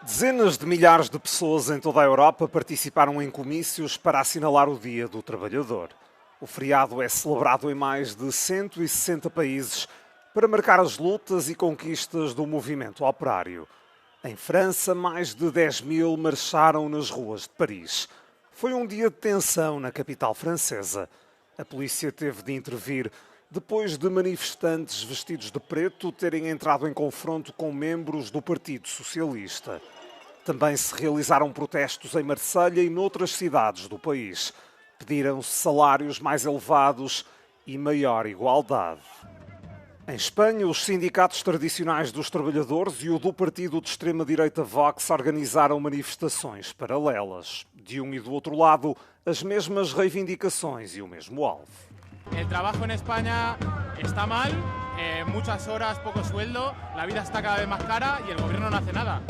Dezenas de milhares de pessoas em toda a Europa participaram em comícios para assinalar o Dia do Trabalhador. O feriado é celebrado em mais de 160 países para marcar as lutas e conquistas do movimento operário. Em França, mais de 10 mil marcharam nas ruas de Paris. Foi um dia de tensão na capital francesa. A polícia teve de intervir depois de manifestantes vestidos de preto terem entrado em confronto com membros do Partido Socialista. Também se realizaram protestos em Marselha e noutras cidades do país. Pediram-se salários mais elevados e maior igualdade. Em Espanha, os sindicatos tradicionais dos trabalhadores e o do partido de extrema-direita Vox organizaram manifestações paralelas. De um e do outro lado, as mesmas reivindicações e o mesmo alvo. El trabajo en España está mal, muchas horas, poco sueldo, la vida está cada vez más cara y el gobierno no hace nada.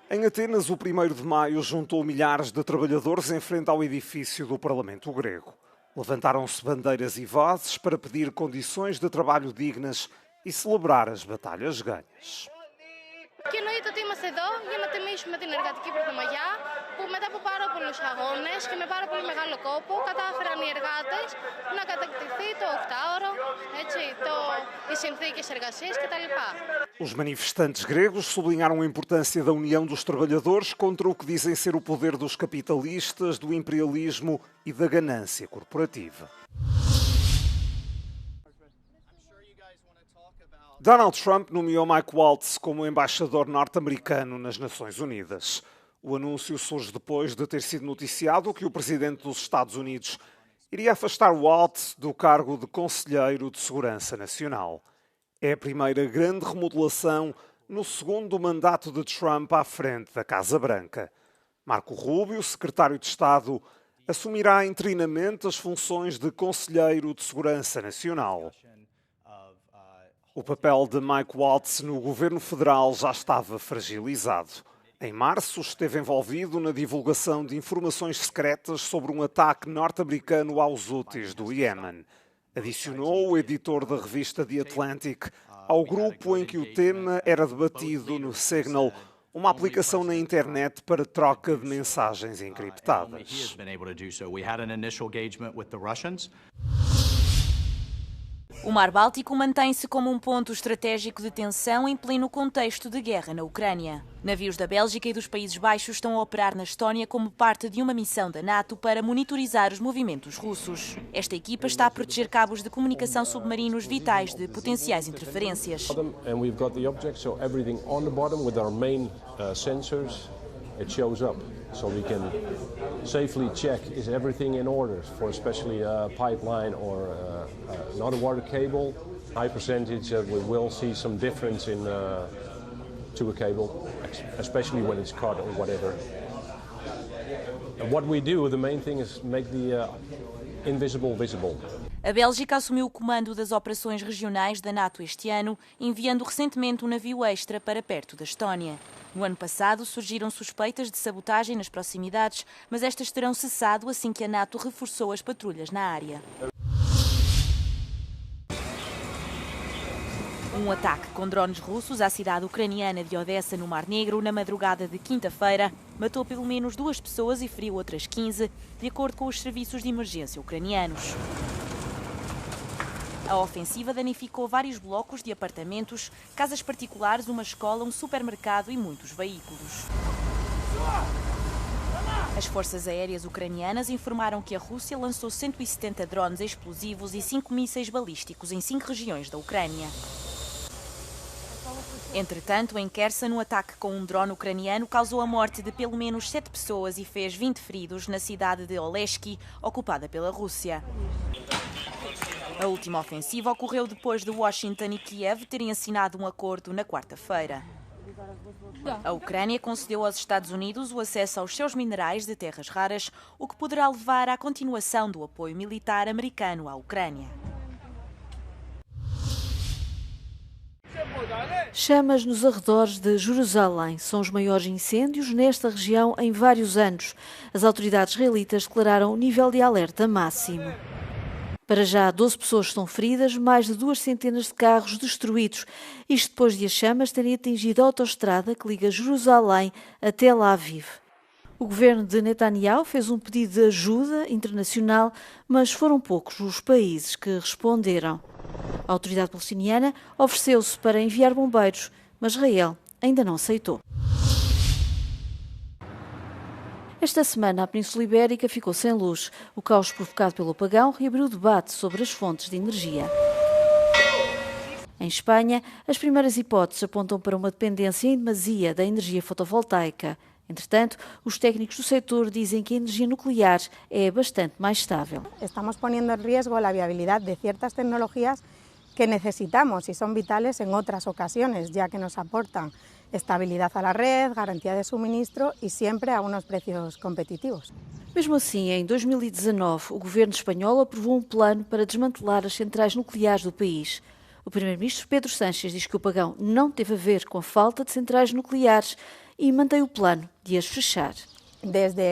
Em Atenas, o 1º de maio juntou milhares de trabalhadores em frente ao edifício do Parlamento grego. Levantaram-se bandeiras e vozes para pedir condições de trabalho dignas e celebrar as batalhas ganhas. Και εννοείται ότι είμαστε εδώ για να τιμήσουμε την εργατική πρωτομαγιά που μετά από πάρα πολλούς αγώνες και με πάρα πολύ μεγάλο κόπο κατάφεραν οι εργάτες να κατακτηθεί το 8ωρο, οι συνθήκες εργασίας κτλ. Os manifestantes gregos sublinharam a importância da união dos trabalhadores contra o que dizem ser o poder dos capitalistas, do imperialismo e da ganância corporativa. Donald Trump nomeou Mike Waltz como embaixador norte-americano nas Nações Unidas. O anúncio surge depois de ter sido noticiado que o presidente dos Estados Unidos iria afastar Waltz do cargo de Conselheiro de Segurança Nacional. É a primeira grande remodelação no segundo mandato de Trump à frente da Casa Branca. Marco Rubio, secretário de Estado, assumirá interinamente as funções de Conselheiro de Segurança Nacional. O papel de Mike Waltz no governo federal já estava fragilizado. Em março, esteve envolvido na divulgação de informações secretas sobre um ataque norte-americano aos Houthis do Iémen. Adicionou o editor da revista The Atlantic ao grupo em que o tema era debatido no Signal, uma aplicação na internet para troca de mensagens encriptadas. O Mar Báltico mantém-se como um ponto estratégico de tensão em pleno contexto de guerra na Ucrânia. Navios da Bélgica e dos Países Baixos estão a operar na Estónia como parte de uma missão da NATO para monitorizar os movimentos russos. Esta equipa está a proteger cabos de comunicação submarinos vitais de potenciais interferências. It shows up, so we can safely check is everything in order for especially a pipeline or not a water cable. High percentage we will see some difference in to a cable, especially when it's cut or whatever. And what we do, the main thing is make the invisible visible. A Bélgica assumiu o comando das operações regionais da NATO este ano, enviando recentemente um navio extra para perto da Estónia. No ano passado surgiram suspeitas de sabotagem nas proximidades, mas estas terão cessado assim que a NATO reforçou as patrulhas na área. Um ataque com drones russos à cidade ucraniana de Odessa, no Mar Negro, na madrugada de quinta-feira, matou pelo menos 2 pessoas e feriu outras 15, de acordo com os serviços de emergência ucranianos. A ofensiva danificou vários blocos de apartamentos, casas particulares, uma escola, um supermercado e muitos veículos. As forças aéreas ucranianas informaram que a Rússia lançou 170 drones explosivos e 5 mísseis balísticos em 5 regiões da Ucrânia. Entretanto, em Kherson, um ataque com um drone ucraniano causou a morte de pelo menos 7 pessoas e fez 20 feridos na cidade de Oleshki, ocupada pela Rússia. A última ofensiva ocorreu depois de Washington e Kiev terem assinado um acordo na quarta-feira. A Ucrânia concedeu aos Estados Unidos o acesso aos seus minerais de terras raras, o que poderá levar à continuação do apoio militar americano à Ucrânia. Chamas nos arredores de Jerusalém. São os maiores incêndios nesta região em vários anos. As autoridades israelitas declararam nível de alerta máximo. Para já, 12 pessoas estão feridas, mais de 2 centenas de carros destruídos. Isto depois de as chamas terem atingido a autoestrada que liga Jerusalém a Tel Aviv. O governo de Netanyahu fez um pedido de ajuda internacional, mas foram poucos os países que responderam. A autoridade palestiniana ofereceu-se para enviar bombeiros, mas Israel ainda não aceitou. Esta semana, a Península Ibérica ficou sem luz. O caos provocado pelo apagão reabriu o debate sobre as fontes de energia. Em Espanha, as primeiras hipóteses apontam para uma dependência em demasia da energia fotovoltaica. Entretanto, os técnicos do setor dizem que a energia nuclear é bastante mais estável. Estamos poniendo en riesgo la viabilidad de ciertas tecnologías que necesitamos y son vitales en otras ocasiones, ya que nos aportan estabilidad a la red, garantía de suministro y siempre a unos precios competitivos. Mesmo assim, em 2019, o governo espanhol aprovou um plano para desmantelar as centrais nucleares do país. O primeiro-ministro Pedro Sánchez diz que o apagão não teve a ver com a falta de centrais nucleares e mantém o plano de as fechar. Desde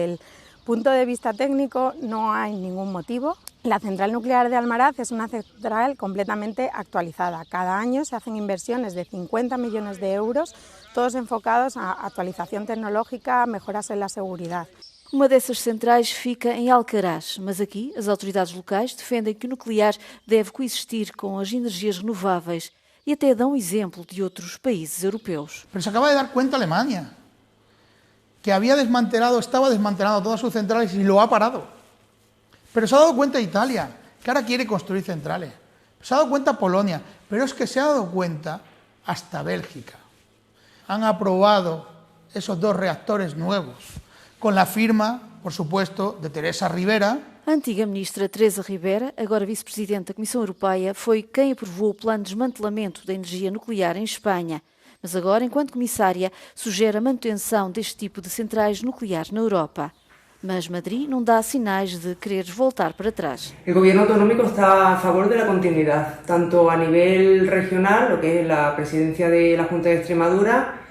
el punto de vista técnico no hay ningún motivo. La central nuclear de Almaraz es una central completamente actualizada. Cada año se hacen inversiones de 50 millones de euros, todos enfocados a actualización tecnológica, mejoras en la seguridad. Uma dessas centrais fica em Alcaraz, mas aqui as autoridades locais defendem que o nuclear deve coexistir com as energias renováveis e até dão exemplo de outros países europeus. Pero se acaba de dar cuenta Alemania, que estaba desmantelando todas sus centrales y lo ha parado. Pero se ha dado cuenta Italia, que ahora quiere construir centrales. Se ha dado cuenta Polonia, pero es que se ha dado cuenta hasta Bélgica. Han aprobado esos 2 reactores nuevos, con la firma, por supuesto, de Teresa Ribera. A antiga ministra Teresa Ribera, agora vice-presidente da Comissão Europeia, foi quem aprovou o plano de desmantelamento da energia nuclear em Espanha. Mas agora, enquanto comissária, sugere a manutenção deste tipo de centrais nucleares na Europa. Mas Madrid não dá sinais de querer voltar para trás. El gobierno autonómico está a favor de la continuidad, tanto a nivel regional, lo que es la presidencia de la Junta de Extremadura,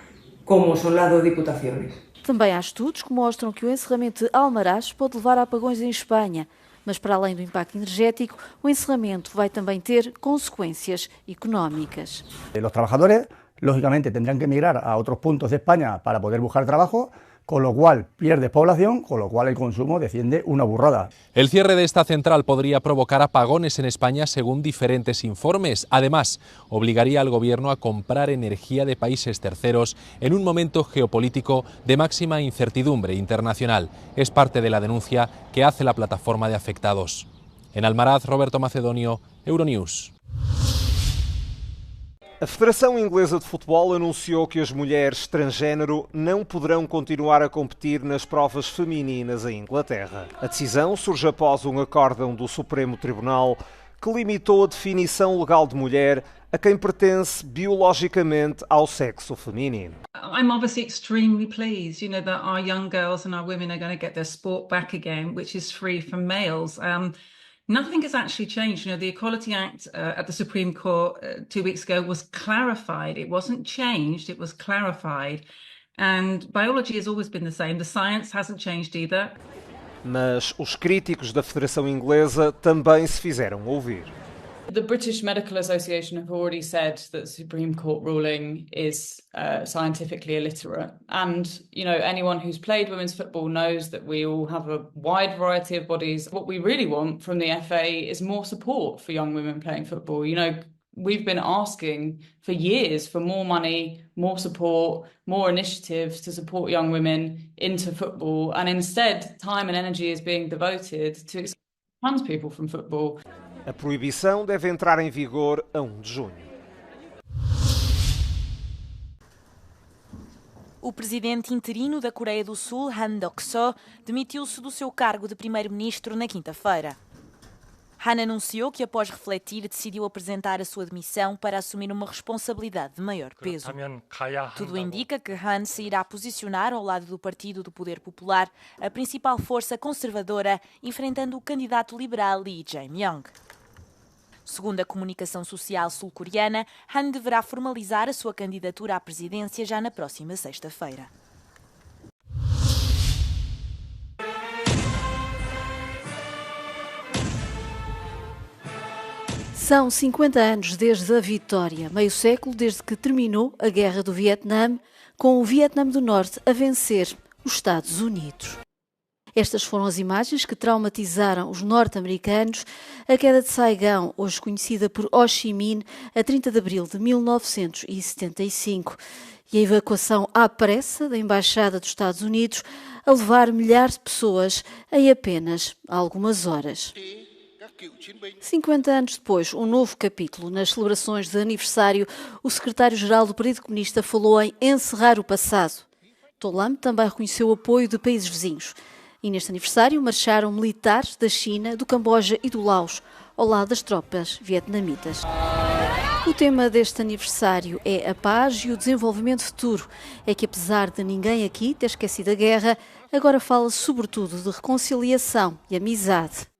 como son las 2 diputaciones. Também há estudos que mostram que o encerramento de Almaraz pode levar a apagões em Espanha. Mas para além do impacto energético, o encerramento vai também ter consequências económicas. Los trabajadores, lógicamente, tendrán que emigrar a otros puntos de España para poder buscar trabajo, con lo cual pierde población, con lo cual el consumo desciende una burrada. El cierre de esta central podría provocar apagones en España según diferentes informes. Además, obligaría al gobierno a comprar energía de países terceros en un momento geopolítico de máxima incertidumbre internacional. Es parte de la denuncia que hace la plataforma de afectados. En Almaraz, Roberto Macedonio, Euronews. A Federação Inglesa de Futebol anunciou que as mulheres transgênero não poderão continuar a competir nas provas femininas em Inglaterra. A decisão surge após um acórdão do Supremo Tribunal que limitou a definição legal de mulher a quem pertence biologicamente ao sexo feminino. I'm obviously extremely pleased, that our young girls and our women are going to get their sport back again, which is free from males. Nothing has actually changed. The Equality Act at the Supreme Court 2 weeks ago was clarified. It wasn't changed, it was clarified. And biology has always been the same. The science hasn't changed either. Mas os críticos da Federação Inglesa também se fizeram ouvir. The British Medical Association have already said that the Supreme Court ruling is scientifically illiterate. And, anyone who's played women's football knows that we all have a wide variety of bodies. What we really want from the FA is more support for young women playing football. We've been asking for years for more money, more support, more initiatives to support young women into football. And instead, time and energy is being devoted to exclude trans people from football. A proibição deve entrar em vigor a 1 de junho. O presidente interino da Coreia do Sul, Han Duck-soo, demitiu-se do seu cargo de primeiro-ministro na quinta-feira. Han anunciou que, após refletir, decidiu apresentar a sua demissão para assumir uma responsabilidade de maior peso. Tudo indica que Han se irá posicionar ao lado do Partido do Poder Popular, a principal força conservadora, enfrentando o candidato liberal Lee Jae-myung. Segundo a comunicação social sul-coreana, Han deverá formalizar a sua candidatura à presidência já na próxima sexta-feira. São 50 anos desde a vitória, meio século desde que terminou a Guerra do Vietnã, com o Vietnã do Norte a vencer os Estados Unidos. Estas foram as imagens que traumatizaram os norte-americanos. A queda de Saigão, hoje conhecida por Ho Chi Minh, a 30 de abril de 1975. E a evacuação à pressa da Embaixada dos Estados Unidos a levar milhares de pessoas em apenas algumas horas. 50 anos depois, um novo capítulo. Nas celebrações de aniversário, o secretário-geral do Partido Comunista falou em encerrar o passado. To Lam também reconheceu o apoio de países vizinhos. E neste aniversário marcharam militares da China, do Camboja e do Laos, ao lado das tropas vietnamitas. O tema deste aniversário é a paz e o desenvolvimento futuro. É que, apesar de ninguém aqui ter esquecido a guerra, agora fala-se sobretudo de reconciliação e amizade.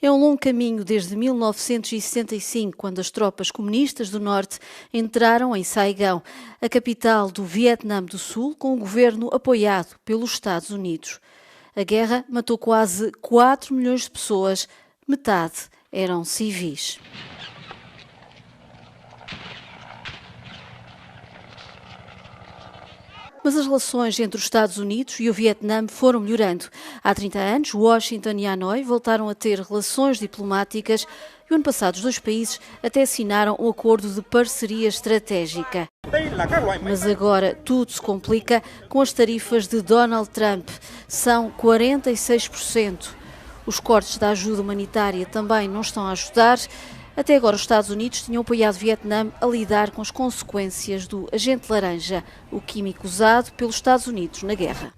É um longo caminho desde 1965, quando as tropas comunistas do Norte entraram em Saigão, a capital do Vietnã do Sul, com o governo apoiado pelos Estados Unidos. A guerra matou quase 4 milhões de pessoas, metade eram civis. Mas as relações entre os Estados Unidos e o Vietnã foram melhorando. Há 30 anos, Washington e Hanoi voltaram a ter relações diplomáticas e o ano passado os dois países até assinaram um acordo de parceria estratégica. Mas agora tudo se complica com as tarifas de Donald Trump. São 46%. Os cortes da ajuda humanitária também não estão a ajudar. Até agora os Estados Unidos tinham apoiado o Vietnã a lidar com as consequências do agente laranja, o químico usado pelos Estados Unidos na guerra.